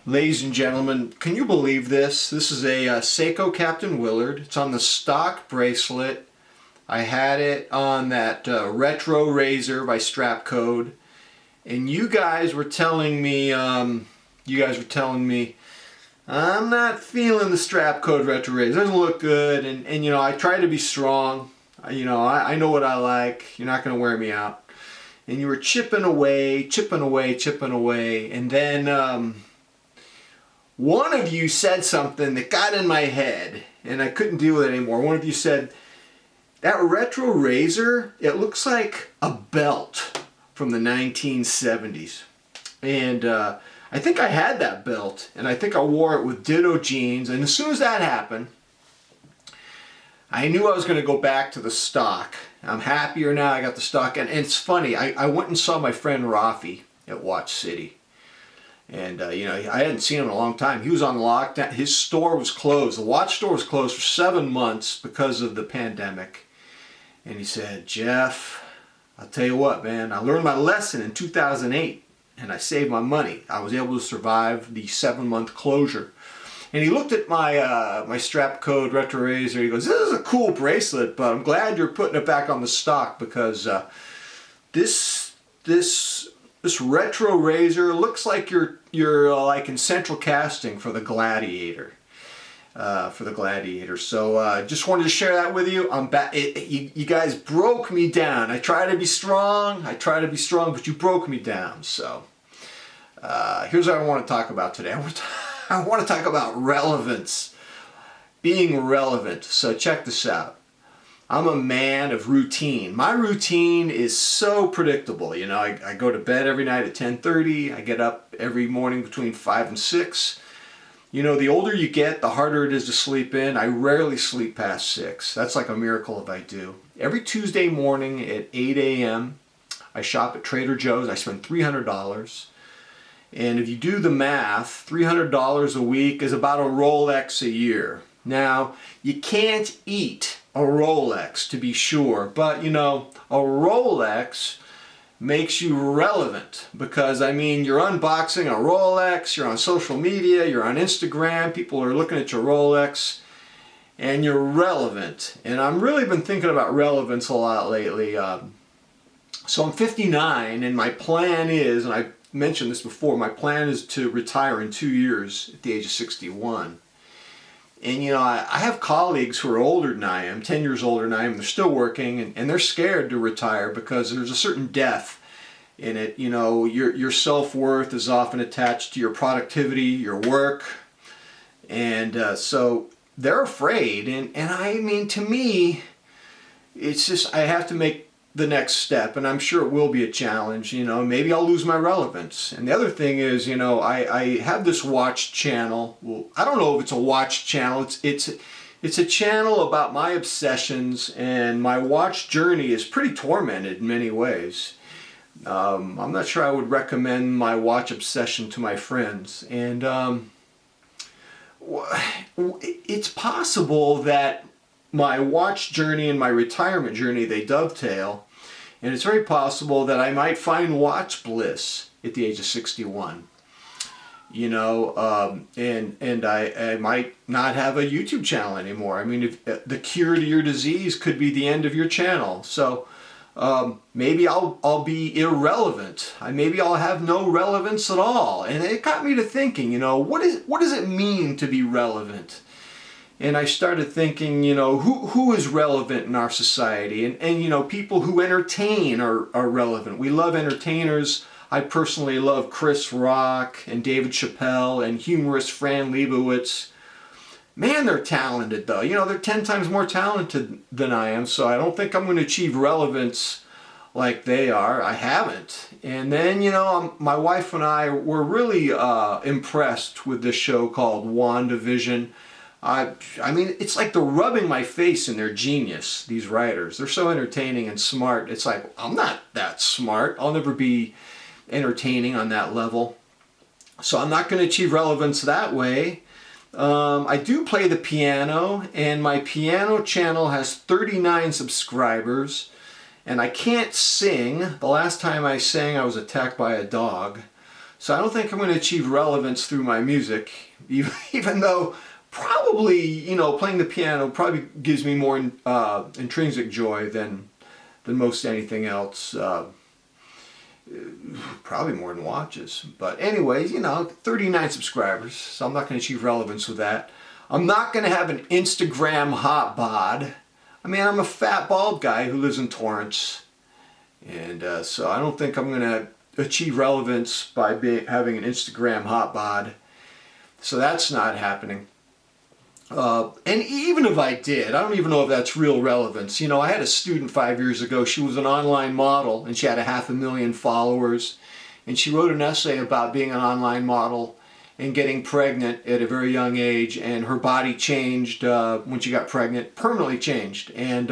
Ladies and gentlemen, can you believe this? This is a Seiko Captain Willard. It's on the stock bracelet. I had it on that retro razor by Strap Code, and you guys were telling me, I'm not feeling the Strap Code retro razor. It doesn't look good, and you know, I try to be strong. I know what I like. You're not going to wear me out. And you were chipping away, and then one of you said something that got in my head, and I couldn't deal with it anymore. One of you said, that retro razor, it looks like a belt from the 1970s. And I think I had that belt, and I think I wore it with ditto jeans, and as soon as that happened, I knew I was going to go back to the stock. I'm happier now I got the stock, and it's funny, I went and saw my friend Rafi at Watch City. And I hadn't seen him in a long time. He was on lockdown. His store was closed. The watch store was closed for 7 months because of the pandemic. And he said, Jeff, I'll tell you what, man, I learned my lesson in 2008 and I saved my money. I was able to survive the 7-month closure. And he looked at my my Strap Code retro razor. He goes, this is a cool bracelet, but I'm glad you're putting it back on the stock because this retro razor looks like you're like in central casting for the Gladiator. So just wanted to share that with you. I'm back. You guys broke me down. I try to be strong, but you broke me down. So here's what I want to talk about today. I want to talk about relevance, being relevant. So check this out. I'm a man of routine. My routine is so predictable. You know, I go to bed every night at 10:30. I get up every morning between 5 and 6. You know, the older you get, the harder it is to sleep in. I rarely sleep past 6. That's like a miracle if I do. Every Tuesday morning at 8 a.m., I shop at Trader Joe's. I spend $300. And if you do the math, $300 a week is about a Rolex a year. Now, you can't eat a Rolex, to be sure, but you know, a Rolex makes you relevant because I mean, you're unboxing a Rolex, you're on social media, you're on Instagram, people are looking at your Rolex, and you're relevant. And I've really been thinking about relevance a lot lately. So I'm 59, and my plan is, and I mentioned this before, my plan is to retire in 2 years at the age of 61. And you know, I have colleagues who are older than I am, 10 years older than I am, they're still working, and they're scared to retire because there's a certain death in it. You know, your self-worth is often attached to your productivity, your work, and so they're afraid. And I mean, to me, it's just, I have to make the next step, and I'm sure it will be a challenge. You know, maybe I'll lose my relevance. And the other thing is, you know, I have this watch channel. Well, I don't know if it's a watch channel. It's a channel about my obsessions, and my watch journey is pretty tormented in many ways. I'm not sure I would recommend my watch obsession to my friends. And it's possible that my watch journey and my retirement journey, they dovetail, and it's very possible that I might find watch bliss at the age of 61. You know, and I might not have a YouTube channel anymore. I mean, if the cure to your disease could be the end of your channel. So maybe I'll be irrelevant. Maybe I'll have no relevance at all. And it got me to thinking, you know, what does it mean to be relevant? And I started thinking, you know, who is relevant in our society? And you know, people who entertain are relevant. We love entertainers. I personally love Chris Rock and David Chappelle and humorist Fran Lebowitz. Man, they're talented though. You know, they're 10 times more talented than I am, so I don't think I'm going to achieve relevance like they are. I haven't. And then, you know, my wife and I were really impressed with this show called WandaVision. I mean, it's like they're rubbing my face in their genius, these writers. They're so entertaining and smart. It's like, I'm not that smart. I'll never be entertaining on that level. So I'm not going to achieve relevance that way. I do play the piano, and my piano channel has 39 subscribers, and I can't sing. The last time I sang, I was attacked by a dog. So I don't think I'm going to achieve relevance through my music, even though probably, you know, playing the piano probably gives me more intrinsic joy than most anything else. Probably more than watches. But anyways, you know, 39 subscribers, so I'm not going to achieve relevance with that. I'm not going to have an Instagram hot bod. I mean, I'm a fat bald guy who lives in Torrance, and so I don't think I'm going to achieve relevance by having an Instagram hot bod. So that's not happening. And even if I did, I don't even know if that's real relevance. You know, I had a student 5 years ago. She was an online model and she had 500,000 followers. And she wrote an essay about being an online model and getting pregnant at a very young age. And her body changed when she got pregnant, permanently changed. And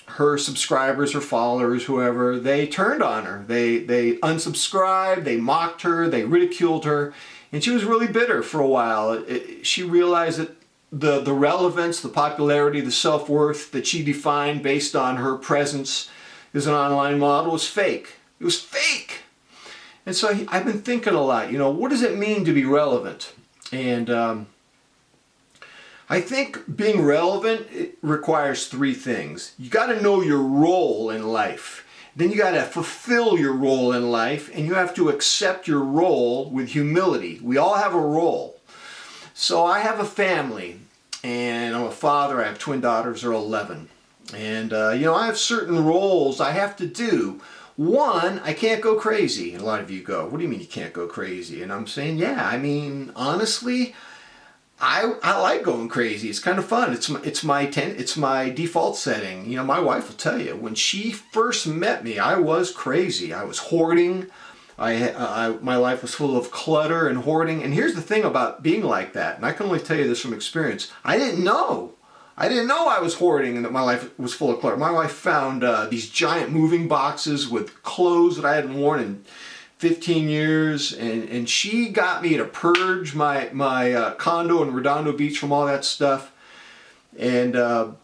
her subscribers, her followers, whoever, they turned on her. They unsubscribed, they mocked her, they ridiculed her. And she was really bitter for a while. She realized that the relevance, the popularity, the self-worth that she defined based on her presence as an online model was fake. It was fake. And so I've been thinking a lot, you know, what does it mean to be relevant? And I think being relevant, it requires three things. You got to know your role in life. Then you got to fulfill your role in life, and you have to accept your role with humility. We all have a role. So I have a family, and I'm a father. I have twin daughters who are 11. And, you know, I have certain roles I have to do. One, I can't go crazy. And a lot of you go, what do you mean you can't go crazy? And I'm saying, yeah, I mean, honestly, I like going crazy. It's kind of fun. It's my default setting. You know, my wife will tell you, when she first met me, I was crazy. I was hoarding. My life was full of clutter and hoarding. And here's the thing about being like that, and I can only tell you this from experience. I didn't know I was hoarding and that my life was full of clutter. My wife found these giant moving boxes with clothes that I hadn't worn in 15 years, and she got me to purge my condo in Redondo Beach from all that stuff. And God,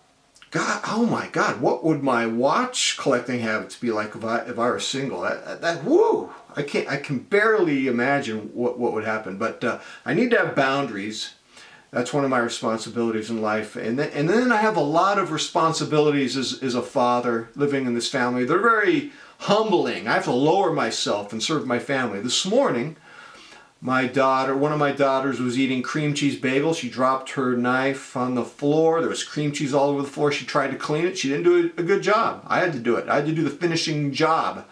oh my God, what would my watch collecting habits be like if I were single? Woo! I can barely imagine what would happen. But I need to have boundaries. That's one of my responsibilities in life. And then I have a lot of responsibilities as a father living in this family. They're very humbling. I have to lower myself and serve my family. This morning, one of my daughters was eating cream cheese bagel. She dropped her knife on the floor. There was cream cheese all over the floor. She tried to clean it. She didn't do a good job. I had to do it. I had to do the finishing job.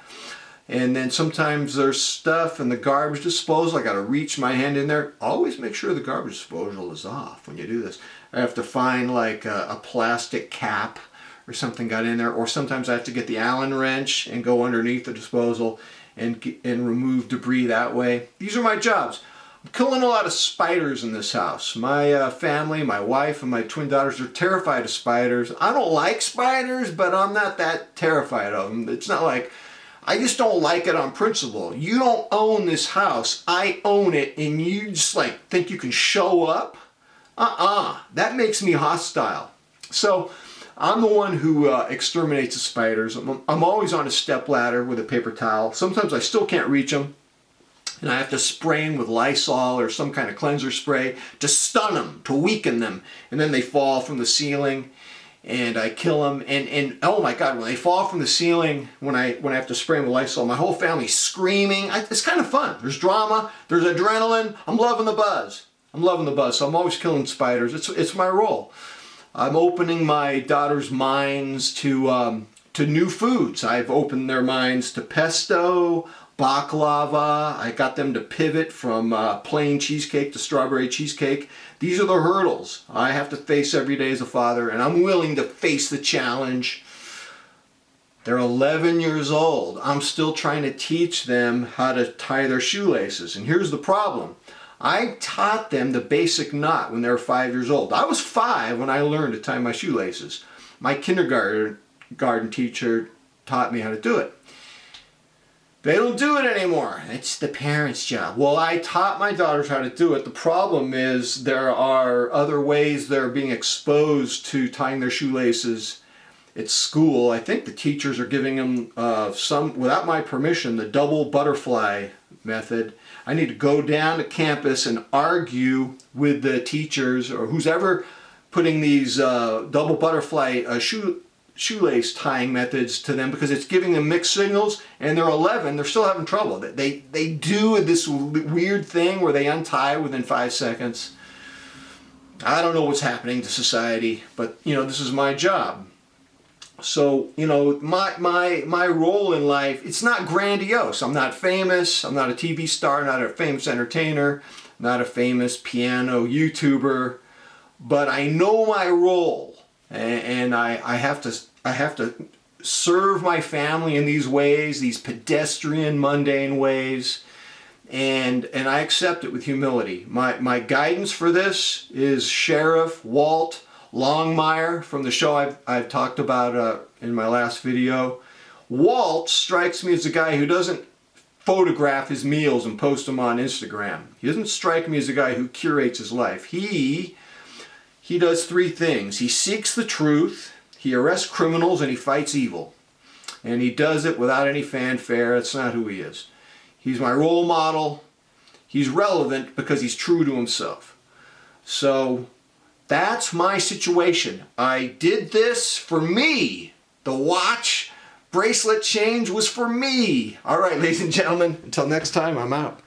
And then sometimes there's stuff in the garbage disposal. I got to reach my hand in there. Always make sure the garbage disposal is off when you do this. I have to find like a plastic cap or something got in there, or sometimes I have to get the Allen wrench and go underneath the disposal and remove debris that way. These are my jobs. I'm killing a lot of spiders in this house. My family, my wife, and my twin daughters are terrified of spiders. I don't like spiders, but I'm not that terrified of them. It's not like, I just don't like it on principle. You don't own this house. I own it, and you just like think you can show up? That makes me hostile. So I'm the one who exterminates the spiders. I'm always on a stepladder with a paper towel. Sometimes I still can't reach them, and I have to spray them with Lysol or some kind of cleanser spray to stun them, to weaken them, and then they fall from the ceiling, and I kill them. And oh my God, when they fall from the ceiling, when I have to spray them with Lysol, my whole family's screaming. It's kind of fun. There's drama. There's adrenaline. I'm loving the buzz. So I'm always killing spiders. It's my role. I'm opening my daughters' minds to new foods. I've opened their minds to pesto, baklava. I got them to pivot from plain cheesecake to strawberry cheesecake. These are the hurdles I have to face every day as a father, and I'm willing to face the challenge. They're 11 years old. I'm still trying to teach them how to tie their shoelaces. And here's the problem. I taught them the basic knot when they were 5 years old. I was 5 when I learned to tie my shoelaces. My kindergarten teacher taught me how to do it. They don't do it anymore. It's the parents' job. Well, I taught my daughters how to do it. The problem is there are other ways they're being exposed to tying their shoelaces, at school, I think the teachers are giving them without my permission, the double butterfly method. I need to go down to campus and argue with the teachers or who's ever putting these double butterfly shoelace tying methods to them, because it's giving them mixed signals, and they're 11, they're still having trouble. They do this weird thing where they untie within 5 seconds. I don't know what's happening to society, but you know, this is my job. So, you know, my role in life, it's not grandiose. I'm not famous. I'm not a TV star, not a famous entertainer, not a famous piano YouTuber, but I know my role, and I have to serve my family in these ways, these pedestrian, mundane ways, and I accept it with humility. My guidance for this is Sheriff Walt Longmire from the show I've talked about in my last video. Walt strikes me as a guy who doesn't photograph his meals and post them on Instagram. He doesn't strike me as a guy who curates his life. He does 3 things. He seeks the truth, he arrests criminals, and he fights evil. And he does it without any fanfare. That's not who he is. He's my role model. He's relevant because he's true to himself. So that's my situation. I did this for me. The watch bracelet change was for me. All right, ladies and gentlemen, until next time, I'm out.